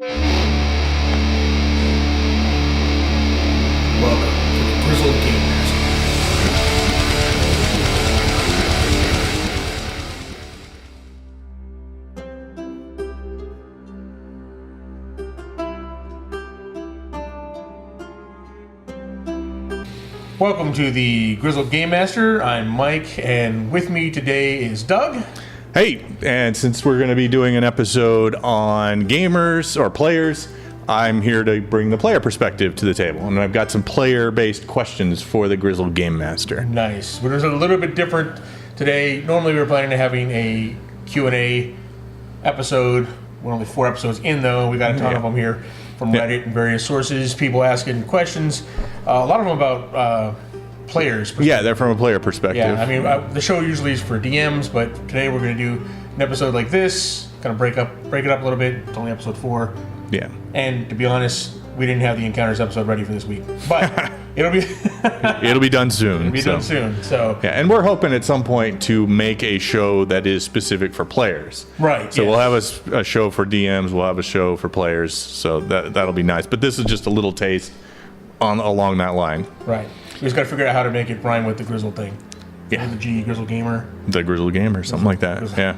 Welcome to the Grizzled Game Master. Welcome to the Grizzled Game Master. I'm Mike, and with me today is Doug. Hey, and since we're going to be doing an episode on gamers or players, I'm here to bring the player perspective to the table. And I've got some player-based questions for the Grizzled Game Master. Nice. But it's a little bit different today. Normally we were planning on having a Q&A episode. We're only 4 episodes in, though. We got a ton of them here from Reddit and various sources, people asking questions. A lot of them about players. Yeah, they're from a player perspective. Yeah, I mean, the show usually is for DMs, but today we're going to do an episode like this, kind of break it up a little bit. It's only episode 4. Yeah. And to be honest, we didn't have the Encounters episode ready for this week, but it'll be it'll be done soon. done soon. So yeah, and we're hoping at some point to make a show that is specific for players. Right. So we'll have a show for DMs. We'll have a show for players. So that'll be nice. But this is just a little taste along that line. Right. We just got to figure out how to make it rhyme with the Grizzled thing. Yeah. The G, Grizzled Gamer. The Grizzled Gamer, something like that. Yeah.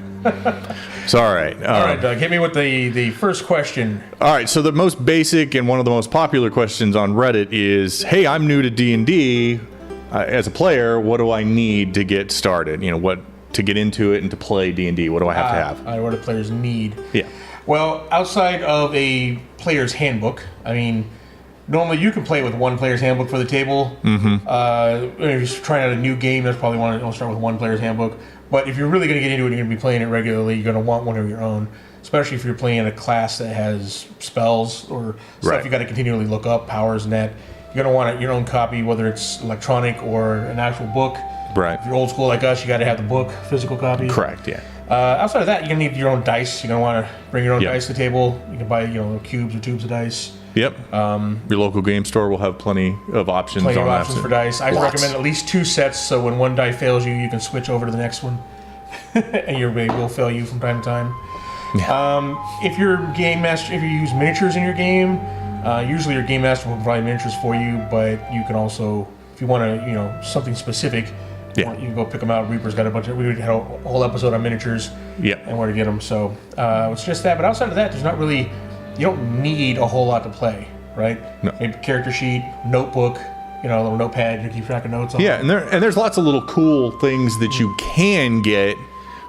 So, all right. All right, Doug, hit me with the first question. All right. So the most basic and one of the most popular questions on Reddit is, hey, I'm new to D&D. As a player, what do I need to get started? You know, what to get into it and to play D&D? What do I have to have? What do players need? Yeah. Well, outside of a player's handbook, I mean, normally you can play with one player's handbook for the table. Mm-hmm. If you're trying out a new game, that's probably want to start with one player's handbook. But if you're really going to get into it, you're going to be playing it regularly, you're going to want one of your own, especially if you're playing a class that has spells or stuff you got to continually look up, powers and that. You're going to want your own copy, whether it's electronic or an actual book. Right. If you're old school like us, you got to have the book, physical copy. Correct, yeah. Outside of that, you're going to need your own dice. You're going to want to bring your own dice to the table. You can buy, cubes or tubes of dice. Yep. Your local game store will have plenty of options. Plenty of options for dice. I Lots. recommend at least 2 sets, so when one die fails you, you can switch over to the next one. And your rig will fail you from time to time. Yeah. If you're game master, if you use miniatures in your game, usually your game master will provide miniatures for you, but you can also, if you want to, something specific, you can go pick them out. Reaper's got a bunch of, we had a whole episode on miniatures and where to get them. So it's just that. But outside of that, there's not really, you don't need a whole lot to play, right? No. Maybe character sheet, notebook, a little notepad, you keep track of notes on. Yeah, and there's lots of little cool things that you can get.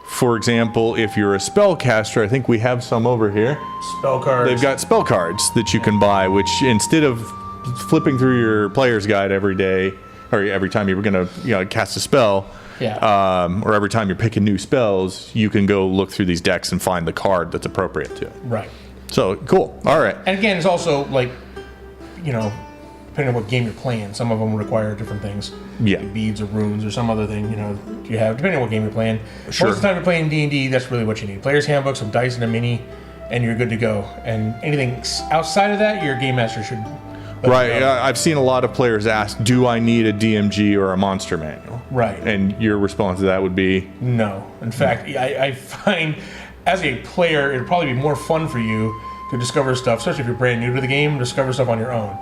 For example, if you're a spellcaster, I think we have some over here. Spell cards. They've got spell cards that you can buy, which instead of flipping through your player's guide every day, or every time you're going to cast a spell, or every time you're picking new spells, you can go look through these decks and find the card that's appropriate to it. Right. So, cool. All right. And again, it's also like, depending on what game you're playing, some of them require different things. Yeah. Like beads or runes or some other thing, you have, depending on what game you're playing. Sure. Most of the time you're playing D&D, that's really what you need. Player's handbook, some dice and a mini, and you're good to go. And anything outside of that, your game master should... Right. I've seen a lot of players ask, do I need a DMG or a monster manual? Right. And your response to that would be? No. In fact, I find as a player, it'd probably be more fun for you to discover stuff, especially if you're brand new to the game, discover stuff on your own.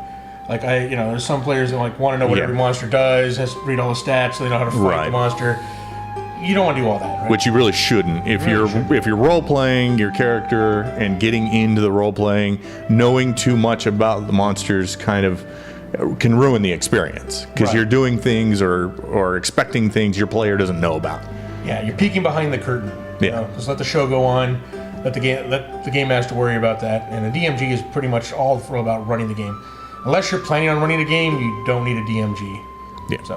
Like there's some players that want to know what every monster does, has to read all the stats so they know how to fight the monster. You don't want to do all that, right? Which you really shouldn't. If you're role playing your character and getting into the role playing, knowing too much about the monsters kind of can ruin the experience because you're doing things or expecting things your player doesn't know about. Yeah, you're peeking behind the curtain. Just let the show go on. Let the game master worry about that. And a DMG is pretty much all about running the game. Unless you're planning on running a game, you don't need a DMG. Yeah. So,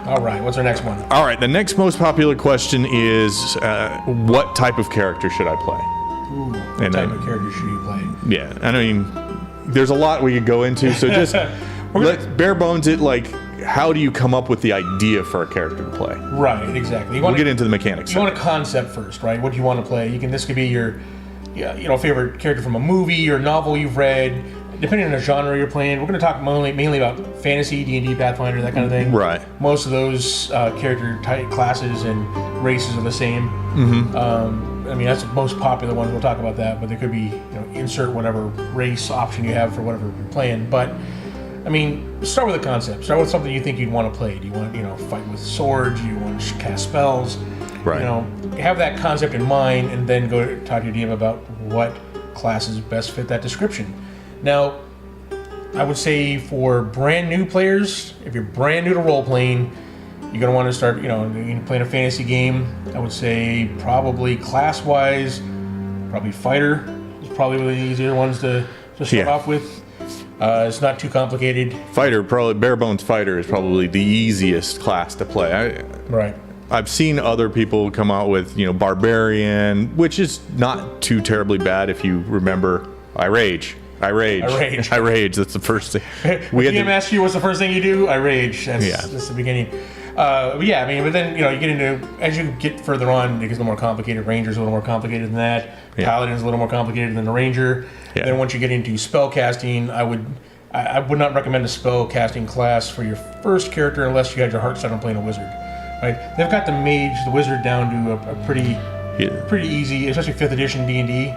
all right, what's our next one? All right, the next most popular question is, what type of character should I play? What type of character should you play? Yeah, I mean, there's a lot we could go into, so just let's bare bones it, like, how do you come up with the idea for a character to play? Right, exactly. We'll get into the mechanics. You want a concept first, right? What do you want to play? This could be your favorite character from a movie or novel you've read. Depending on the genre you're playing, we're going to talk mainly about fantasy, D&D, Pathfinder, that kind of thing. Right. Most of those character type classes and races are the same. Mm-hmm. I mean, that's the most popular one. We'll talk about that. But there could be, insert whatever race option you have for whatever you're playing. But I mean, start with a concept. Start with something you think you'd want to play. Do you want, fight with swords? Do you want to cast spells? Right. Have that concept in mind, and then go to talk to your DM about what classes best fit that description. Now, I would say for brand new players, if you're brand new to role playing, you're going to want to start, playing a fantasy game. I would say probably class-wise, probably fighter is probably one of the easier ones to start off with. It's not too complicated. Fighter, probably bare bones fighter is probably the easiest class to play. Right. I've seen other people come out with, barbarian, which is not too terribly bad if you remember. I rage. That's the first thing. DM asks you what's the first thing you do? I rage. That's the beginning. But then you get into, as you get further on, it gets a little more complicated. Ranger's a little more complicated than that. Yeah. Paladin's a little more complicated than the ranger. Yeah. Then once you get into spell casting, I would not recommend a spell casting class for your first character unless you had your heart set on playing a wizard. Right? They've got the mage, the wizard down to a pretty easy, especially 5th edition D&D.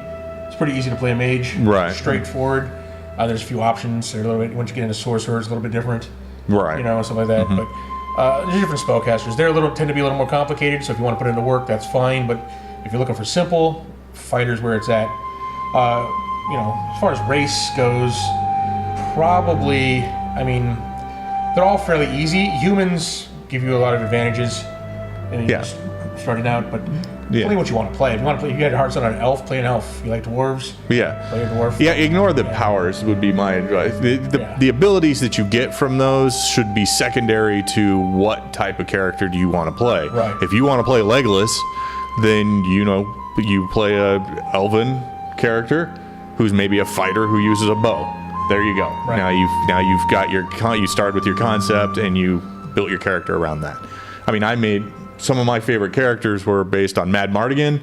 It's pretty easy to play a mage. Right. Straightforward. There's a few options. They're a little bit, once you get into sorcerer, it's a little bit different. Right. Stuff like that. But there's different spellcasters. Tend to be a little more complicated, so if you want to put it into work, that's fine. But if you're looking for simple, fighter's where it's at. As far as race goes, probably, they're all fairly easy. Humans give you a lot of advantages. And just starting out, but play what you want to play. If you had your heart set on an elf, play an elf. You like dwarves? Yeah. Play a dwarf. Yeah, ignore the powers would be my advice. The abilities that you get from those should be secondary to what type of character do you want to play. Right. If you want to play Legolas, then you play a elven character who's maybe a fighter who uses a bow. There you go. Right. Now you've got you started with your concept and you built your character around that. I made some of my favorite characters were based on Mad Mardigan.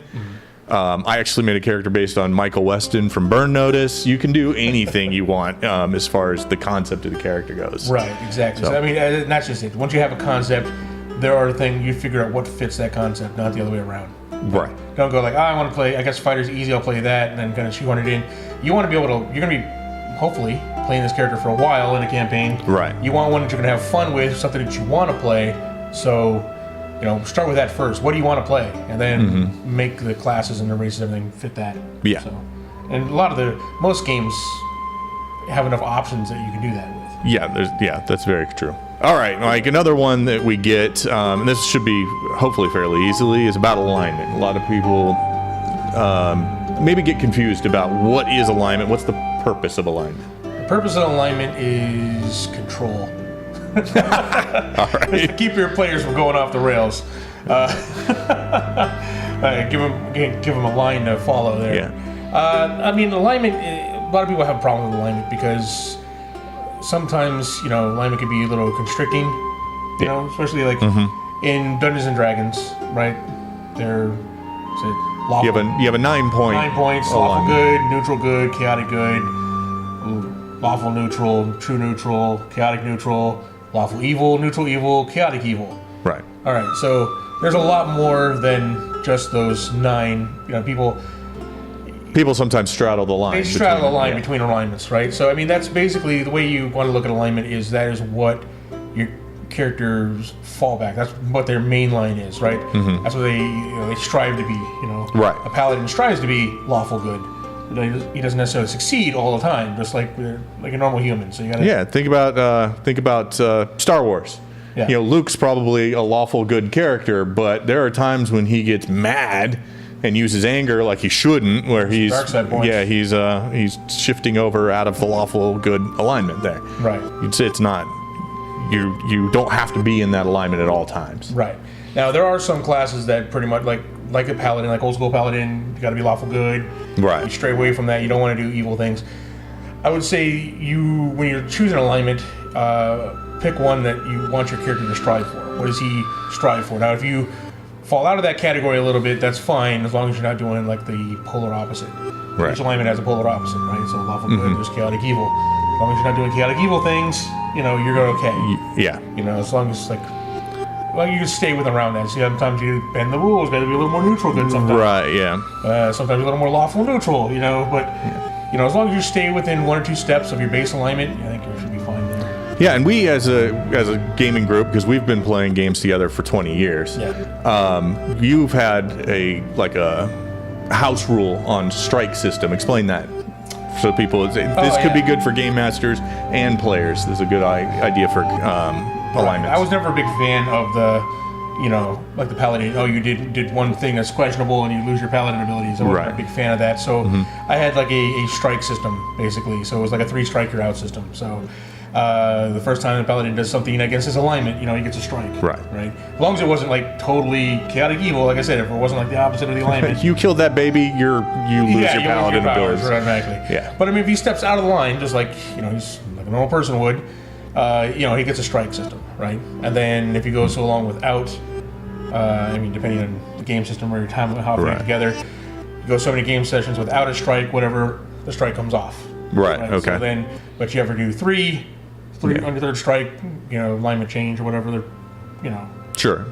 I actually made a character based on Michael Weston from Burn Notice. You can do anything you want as far as the concept of the character goes. Right, exactly. So, that's just it. Once you have a concept, there are things you figure out what fits that concept, not the other way around. Right. Don't go like, I want to play, I guess fighter's easy, I'll play that, and then kind of shoehorn it in. You want to be able to, you're going to be, hopefully, playing this character for a while in a campaign. Right. You want one that you're going to have fun with, something that you want to play. So, start with that first. What do you want to play? And then make the classes and the races, everything fit that. Yeah. So, and most games have enough options that you can do that with. Yeah, that's very true. All right, like another one that we get, and this should be hopefully fairly easily, is about alignment. A lot of people maybe get confused about what is alignment, what's the purpose of alignment? The purpose of alignment is control. All right. Keep your players from going off the rails. Give them a line to follow there. Yeah. Alignment, a lot of people have a problem with alignment because sometimes, alignment can be a little constricting, especially like in Dungeons and Dragons, right? They're lawful. You have a 9-point. 9 points, lawful good, neutral good, chaotic good, lawful neutral, true neutral, chaotic neutral, lawful evil, neutral evil, chaotic evil. Right. All right, so there's a lot more than just those 9. People sometimes straddle the line. They straddle the line between alignments, right? So, that's basically the way you want to look at alignment is that is what your character's fallback. That's what their main line is, right? Mm-hmm. That's what they strive to be, Right. A paladin strives to be lawful good. He doesn't necessarily succeed all the time, just like a normal human. So you gotta think about Star Wars. Yeah. Luke's probably a lawful good character, but there are times when he gets mad and uses anger like he shouldn't, where he's shifting over out of the lawful good alignment there. Right. You'd say it's not. You don't have to be in that alignment at all times. Right. Now there are some classes that pretty much like a paladin, like old school paladin, you got to be lawful good. Right. You stray away from that. You don't want to do evil things. I would say when you're choosing alignment, pick one that you want your character to strive for. What does he strive for? Now, if you fall out of that category a little bit, that's fine, as long as you're not doing like the polar opposite. Right. Each alignment has a polar opposite, right? So lawful good, there's chaotic evil. As long as you're not doing chaotic evil things, you're okay. Yeah. As long as well, you can stay with around that. Sometimes you bend the rules, got to be a little more neutral good sometimes. Right, yeah. Sometimes a little more lawful neutral, but, as long as you stay within 1 or 2 steps of your base alignment, I think you should be fine there. Yeah, and we as a gaming group, because we've been playing games together for 20 years, you've had a house rule on strike system. Explain that. So people, this could be good for game masters and players. This is a good idea for alignments. I was never a big fan of the, the paladin. Oh, you did one thing that's questionable and you lose your paladin abilities. I wasn't a big fan of that. So I had like a strike system, basically. So it was like a 3-strike you're out system. So the first time the paladin does something against his alignment, he gets a strike. Right. As long as it wasn't like totally chaotic evil, like I said, if it wasn't like the opposite of the alignment. You killed that baby, you lose your paladin abilities. Automatically. Yeah. But I mean, if he steps out of the line, just like he's like a normal person would, he gets a strike system, right? And then if he goes so long without, depending on the game system or your time how you together, you go so many game sessions without a strike, whatever, the strike comes off. Right. Okay. So then, but you ever do three on your third strike, alignment change or whatever, Sure.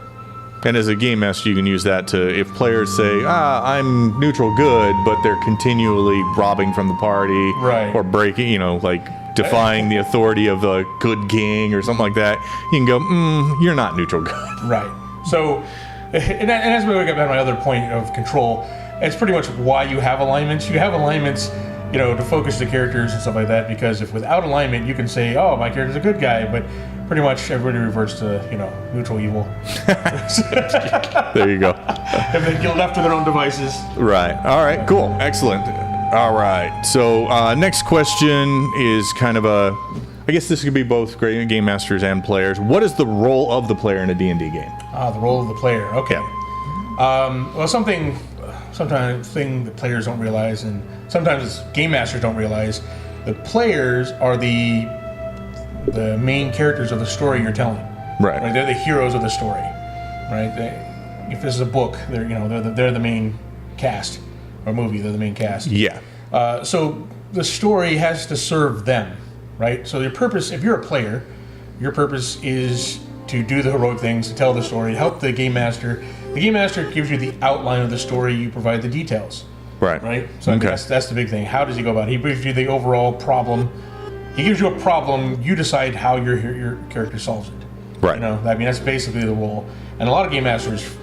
And as a game master, you can use that to, if players say, I'm neutral good, but they're continually robbing from the party or breaking, defying the authority of a good king or something like that, you can go, you're not neutral good. Right. So, and that's where we got back to my other point of control. It's pretty much why you have alignments. You have alignments, to focus the characters and stuff like that, because if without alignment, you can say, oh, my character's a good guy, but pretty much everybody reverts to, neutral evil. There you go. If they get left to their own devices. Right. All right, cool. Excellent. All right. So next question is kind of I guess this could be both great game masters and players. What is the role of the player in a D&D game? The role of the player. Okay. Yeah. Sometimes thing that players don't realize, and sometimes game masters don't realize, the players are the main characters of the story you're telling. Right. They're the heroes of the story. Right. If this is a book, they're the main cast, or movie. They're the main cast. Yeah. So the story has to serve them. Right. So your purpose, if you're a player, your purpose is to do the heroic things, to tell the story, help the game master. The game master gives you the outline of the story. You provide the details. Right. So that's the big thing. How does he go about it? He gives you the overall problem. He gives you a problem. You decide how your character solves it. Right. That's basically the role. And a lot of game masters,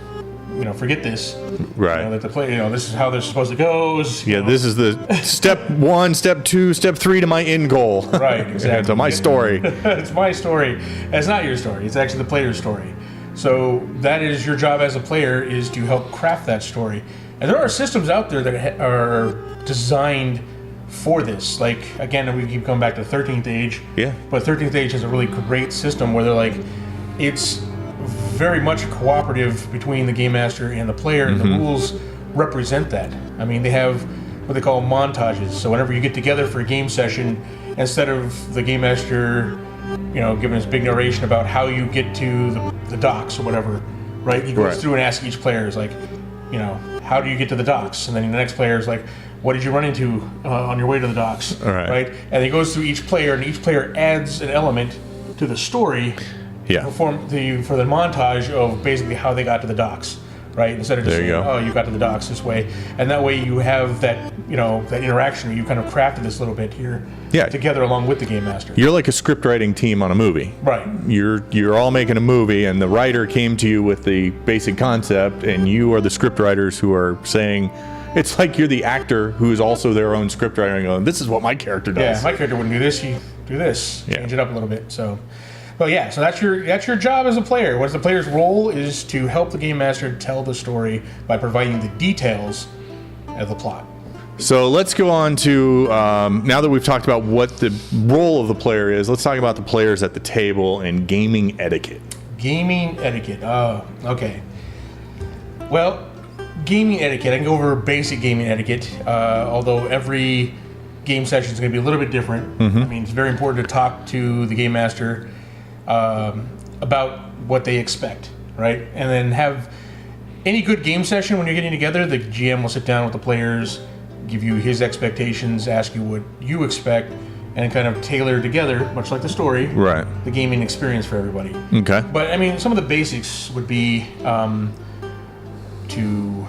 forget this. Right. That the player, this is how they're supposed to go. This is the step 1, step 2, step 3 to my end goal. Right. Exactly. To my story. It's my story. It's not your story. It's actually the player's story. So that is your job as a player, is to help craft that story. And there are systems out there that are designed for this. Like, again, we keep coming back to 13th Age. Yeah. But 13th Age has a really great system where they're like, it's very much cooperative between the game master and the player, and the rules represent that. They have what they call montages. So whenever you get together for a game session, instead of the game master giving this big narration about how you get to the docks or whatever, right? He goes through and asks each player, is like, how do you get to the docks? And then the next player is like, what did you run into on your way to the docks? Right? And he goes through each player, and each player adds an element to the story for the montage of basically how they got to the docks. Right? Instead of just saying, oh, you got to the docks this way. And that way you have that, that interaction where you kind of crafted this little bit here together along with the game master. You're like a script writing team on a movie. Right. You're all making a movie, and the writer came to you with the basic concept, and you are the script writers who are saying, it's like you're the actor who is also their own script writer and going, this is what my character does. Yeah, my character wouldn't do this, you do this. Change it up a little bit. So that's your job as a player. What's the player's role is to help the game master tell the story by providing the details of the plot. So let's go on to, now that we've talked about what the role of the player is, let's talk about the players at the table and gaming etiquette. Gaming etiquette. Okay. Well, gaming etiquette, I can go over basic gaming etiquette, although every game session is going to be a little bit different. It's very important to talk to the game master about what they expect, right? And then have any good game session when you're getting together, the GM will sit down with the players, give you his expectations, ask you what you expect, and kind of tailor together, much like the story, Right. the gaming experience for everybody. Okay. But I mean, some of the basics would be to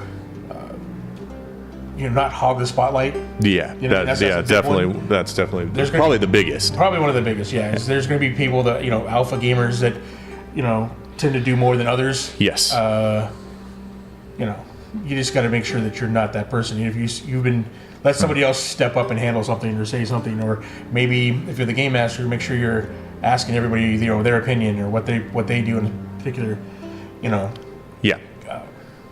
not hog the spotlight. Yeah. That's a big Definitely. one. That's definitely. There's gonna probably be- the biggest. Probably one of the biggest. Yeah. There's going to be people that alpha gamers that tend to do more than others. Yes. You just got to make sure that you're not that person. If you've been let somebody else step up and handle something or say something, or maybe if you're the game master, make sure you're asking everybody their opinion or what they do in particular. Yeah.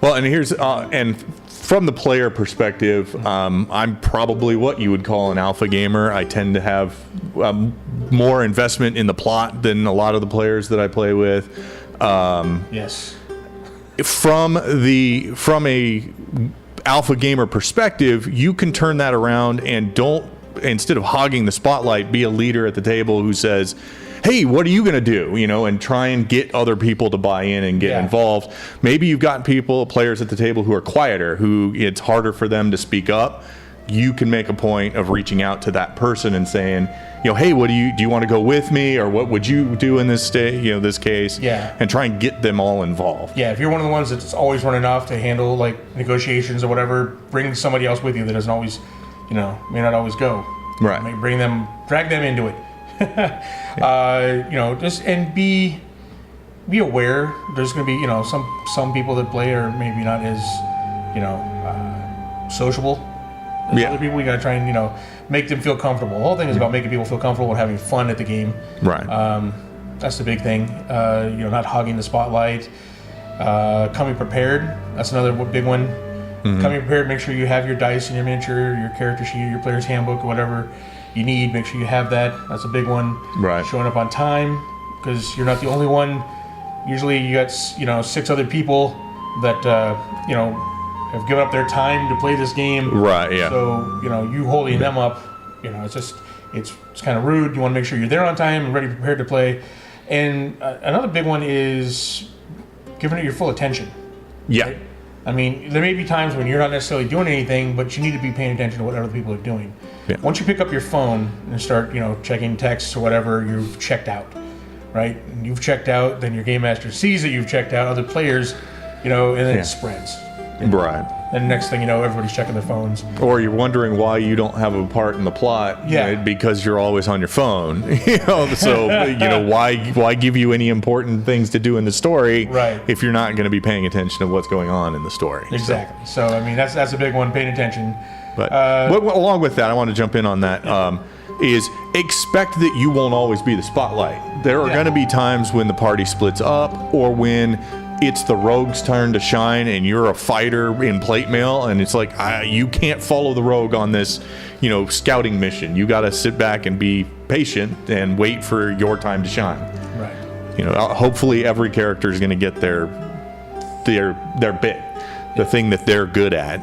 Well, and here's and from the player perspective, I'm probably what you would call an alpha gamer. I tend to have more investment in the plot than a lot of the players that I play with. Yes. From a alpha gamer perspective, you can turn that around and instead of hogging the spotlight, be a leader at the table who says, hey, what are you going to do? And try and get other people to buy in and get involved. Maybe you've got players at the table who are quieter, who it's harder for them to speak up. You can make a point of reaching out to that person and saying, hey, do you want to go with me, or what would you do in this this case? Yeah. And try and get them all involved. Yeah, if you're one of the ones that's always running off to handle like negotiations or whatever, bring somebody else with you that doesn't always, may not always go. Right. Drag them into it. Just and be aware. There's going to be some people that play are maybe not as sociable as other people. You got to try and make them feel comfortable. The whole thing is about making people feel comfortable and having fun at the game. Right. That's the big thing. Not hogging the spotlight. Coming prepared. That's another big one. Mm-hmm. Coming prepared. Make sure you have your dice and your miniature, your character sheet, your player's handbook, or whatever you need. Make sure you have that. That's a big one. Right. Showing up on time, because you're not the only one. Usually you got 6 other people that have given up their time to play this game. Right. Yeah. So you holding them up, it's kind of rude. You want to make sure you're there on time and ready, prepared to play. And another big one is giving it your full attention. Yeah. Right? I mean, there may be times when you're not necessarily doing anything, but you need to be paying attention to what other people are doing. Yeah. Once you pick up your phone and start, checking texts or whatever, you've checked out, right? And you've checked out, then your game master sees that you've checked out, other players, and then it spreads. Right. And next thing you know, everybody's checking their phones. Or you're wondering why you don't have a part in the plot. Yeah. Right? Because you're always on your phone. So why give you any important things to do in the story, right, if you're not going to be paying attention to what's going on in the story? Exactly. So I mean, that's a big one. Paying attention. But along with that, I want to jump in on that. Is expect that you won't always be the spotlight. There are going to be times when the party splits up, or when it's the rogue's turn to shine and you're a fighter in plate mail, and it's like you can't follow the rogue on this scouting mission. You got to sit back and be patient and wait for your time to shine. Right. Hopefully every character is going to get their bit, the thing that they're good at.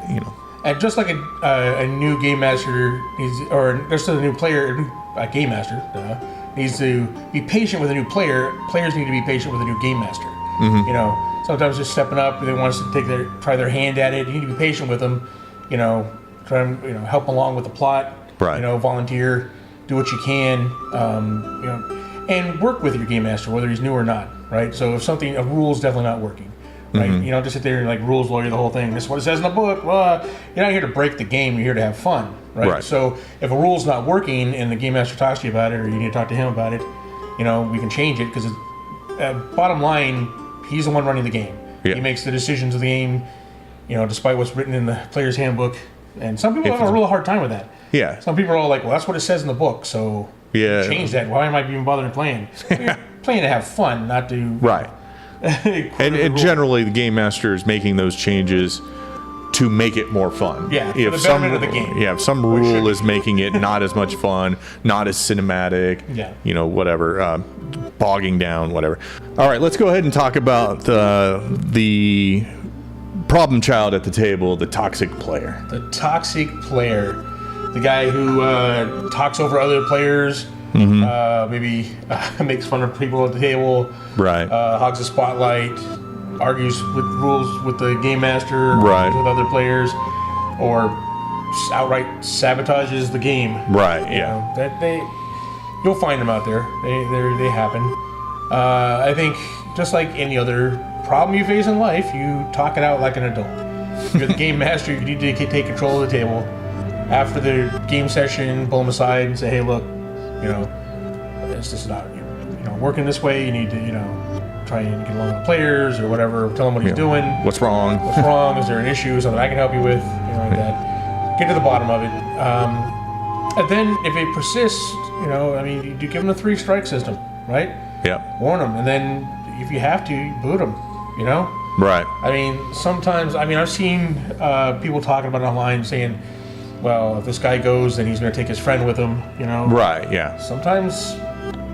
And just like a new game master or just a new player, a game master needs to be patient with a new player. Players need to be patient with a new game master. Mm-hmm. Sometimes just stepping up, they want us to try their hand at it. You need to be patient with them. Try and help along with the plot. Right. Volunteer, do what you can. And work with your game master, whether he's new or not. Right. So if a rule is definitely not working. Right, Mm-hmm. you don't just sit there and rules lawyer the whole thing. This is what it says in the book. Well, you're not here to break the game. You're here to have fun, right? So if a rule's not working and the game master talks to you about it, or you need to talk to him about it, we can change it, because bottom line, he's the one running the game. Yeah. He makes the decisions of the game, despite what's written in the player's handbook. And some people have a real hard time with that. Yeah. Some people are all like, well, that's what it says in the book, so change that. Why am I even bothering playing? You're playing to have fun, not to right. and generally, the game master is making those changes to make it more fun. Yeah, for the betterment of the game. Yeah, if some rule is making it not as much fun, not as cinematic, whatever, bogging down, whatever. All right, let's go ahead and talk about the problem child at the table, the toxic player. The toxic player. The guy who talks over other players, maybe makes fun of people at the table, right? Hogs the spotlight, argues with rules with the game master, right, with other players, or outright sabotages the game. Right. Yeah. you'll find them out there. They happen. I think just like any other problem you face in life, you talk it out like an adult. If you're the game master, you need to take control of the table. After the game session, pull them aside and say, hey, look, it's just not working this way. You need to, try and get along with the players or whatever. Tell him what he's doing. What's wrong? What's wrong? Is there an issue? Something I can help you with? Like that. Get to the bottom of it. And then if it persists, you do give them the 3-strike system, right? Yeah. Warn them, and then if you have to, you boot them. Right. I mean, sometimes. I've seen people talking about it online saying, well, if this guy goes, then he's going to take his friend with him. Right. Yeah. Sometimes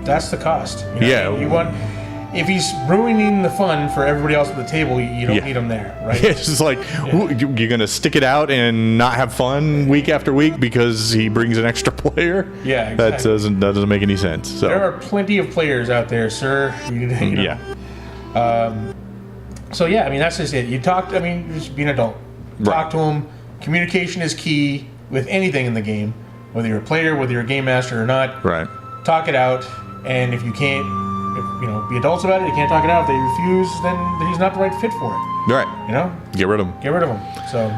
that's the cost. Yeah. You want. If he's ruining the fun for everybody else at the table, you don't need him there, right? It's just like, you're going to stick it out and not have fun week after week because he brings an extra player? Yeah, exactly. That doesn't make any sense. So. There are plenty of players out there, sir. Yeah. That's just it. Just be an adult. Talk to them. Communication is key with anything in the game, whether you're a player, whether you're a game master or not. Right. Talk it out, and if you can't, be adults about it. You can't talk it out. If they refuse, then he's not the right fit for it. Right. Get rid of him. Get rid of him. So,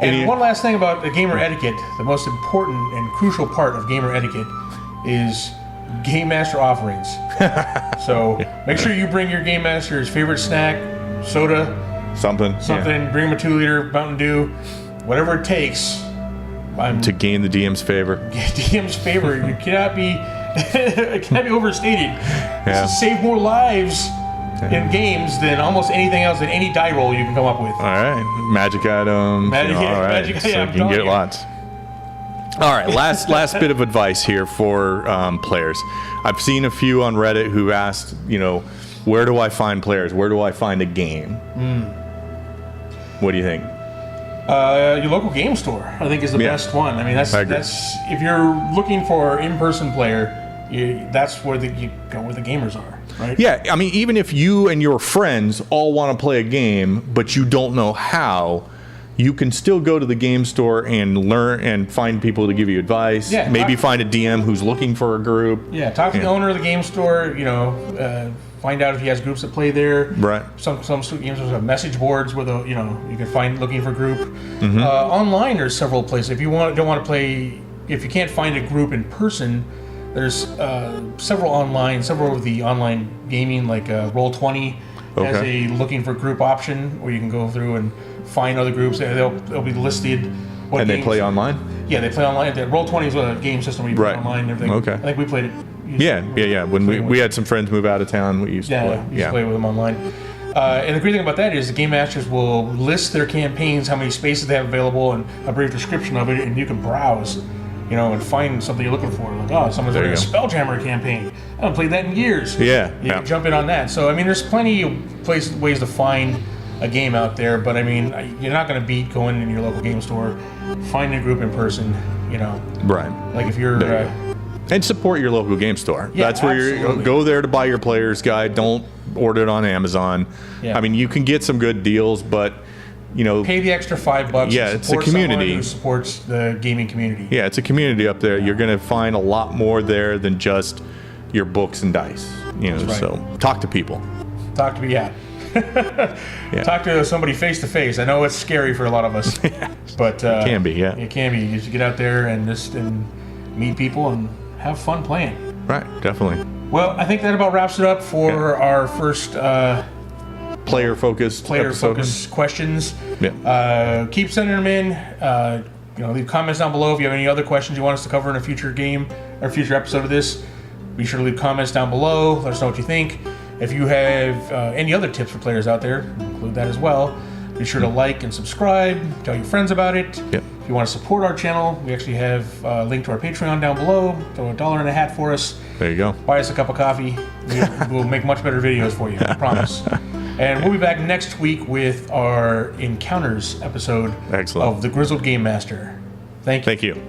and one last thing about the gamer etiquette: the most important and crucial part of gamer etiquette is game master offerings. So make sure you bring your game master's favorite snack, soda, something. Yeah. Bring him a 2-liter Mountain Dew, whatever it takes. To gain the DM's favor. DM's favor. You cannot be. It cannot be overstated. This is save more lives in games than almost anything else, than any die roll you can come up with. All right, magic items. Magic, so you can get lots. All right, last bit of advice here for players. I've seen a few on Reddit who asked, where do I find players? Where do I find a game? What do you think? Your local game store, I think, is the best one. That's if you're looking for an in-person player, that's where you go where the gamers are, right? Yeah, even if you and your friends all want to play a game, but you don't know how, you can still go to the game store and learn and find people to give you advice. Yeah, maybe find a DM who's looking for a group. Yeah, talk to the owner of the game store. Find out if he has groups that play there. Right. Some games have message boards where you can find looking for a group. Mm-hmm. Online, there's several places. If you don't want to play, if you can't find a group in person, there's several of the online gaming like Roll20 has a looking for group option where you can go through and find other groups. They'll be listed. And they play online? Yeah, they play online. Roll20 is a game system where you play online and everything. Okay. I think we played it. Yeah. When we had some friends move out of town, we used to play. We used to play with them online. And the great thing about that is the game masters will list their campaigns, how many spaces they have available, and a brief description of it, and you can browse, and find something you're looking for. Like, someone's doing a Spelljammer campaign. I haven't played that in years. Yeah. You can jump in on that. So, there's plenty of ways to find a game out there, but you're not going to beat going in your local game store, finding a group in person, Right. Like if you're... and support your local game store. Yeah, that's where you go there to buy your player's guide. Don't order it on Amazon. Yeah. You can get some good deals, but pay the extra $5. Yeah, it's a community who supports the gaming community. Yeah, it's a community up there. Yeah. You're going to find a lot more there than just your books and dice. Right. So talk to people. Talk to somebody face to face. I know it's scary for a lot of us, but it can be. Yeah, it can be. You just get out there and meet people and have fun playing. Right, definitely. Well, I think that about wraps it up for our first player-focused questions. Yeah. Keep sending them in. Leave comments down below if you have any other questions you want us to cover in a future game or future episode of this. Be sure to leave comments down below. Let us know what you think. If you have any other tips for players out there, include that as well. Be sure to like and subscribe. Tell your friends about it. Yep. If you want to support our channel, we actually have a link to our Patreon down below. Throw $1 in a hat for us. There you go. Buy us a cup of coffee. We'll make much better videos for you. I promise. And we'll be back next week with our Encounters episode of the Grizzled Game Master. Thank you.